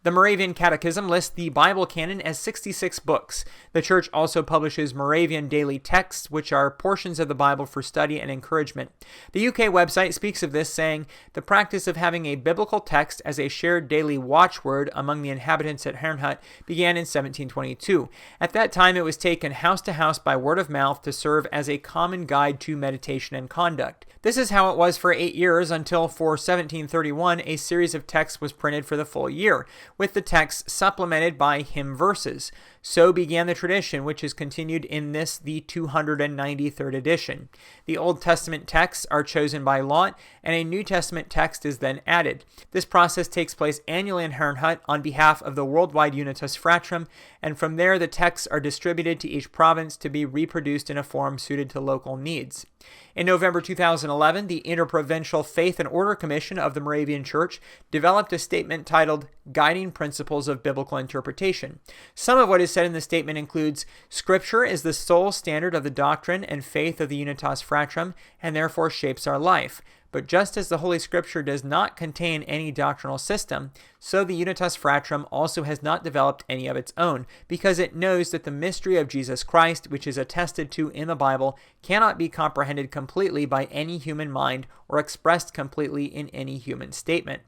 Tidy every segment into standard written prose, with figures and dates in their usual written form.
The Moravian Catechism lists the Bible canon as 66 books. The Church also publishes Moravian daily texts, which are portions of the Bible for study and encouragement. The UK website speaks of this, saying, "The practice of having a biblical text as a shared daily watchword among the inhabitants at Herrnhut began in 1722. At that time, it was taken house to house by word of mouth to serve as a common guide to meditation and conduct. This is how it was for 8 years until for 1731 a series of texts was printed for the full year, with the texts supplemented by hymn verses. So began the tradition, which is continued in this, the 293rd edition. The Old Testament texts are chosen by lot, and a New Testament text is then added. This process takes place annually in Herrnhut on behalf of the worldwide Unitas Fratrum, and from there the texts are distributed to each province to be reproduced in a form suited to local needs." In November 2011, the Interprovincial Faith and Order Commission of the Moravian Church developed a statement titled Guiding Principles of Biblical Interpretation. Some of what is said in the statement includes, "Scripture is the sole standard of the doctrine and faith of the Unitas Fratrum, and therefore shapes our life. But just as the Holy Scripture does not contain any doctrinal system, so the Unitas Fratrum also has not developed any of its own, because it knows that the mystery of Jesus Christ, which is attested to in the Bible, cannot be comprehended completely by any human mind or expressed completely in any human statement."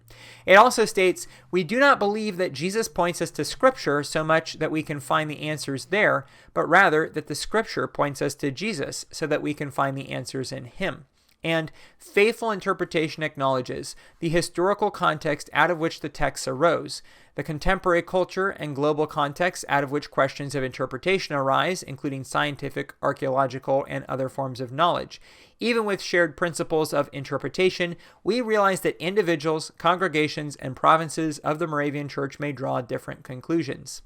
It also states, "We do not believe that Jesus points us to Scripture so much that we can find the answers there, but rather that the Scripture points us to Jesus so that we can find the answers in Him." And faithful interpretation acknowledges the historical context out of which the texts arose, the contemporary culture and global context out of which questions of interpretation arise, including scientific, archaeological, and other forms of knowledge. Even with shared principles of interpretation, we realize that individuals, congregations, and provinces of the Moravian Church may draw different conclusions.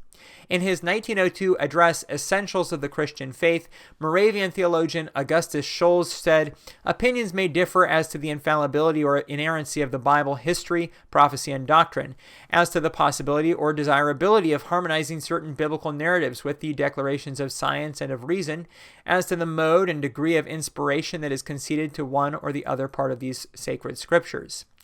In his 1902 address, Essentials of the Christian Faith, Moravian theologian Augustus Scholz said, "Opinions may differ as to the infallibility or inerrancy of the Bible history, prophecy, and doctrine, as to the possibility or desirability of harmonizing certain biblical narratives with the declarations of science and of reason, as to the mode and degree of inspiration that is conceded to one or the other part of these sacred scriptures."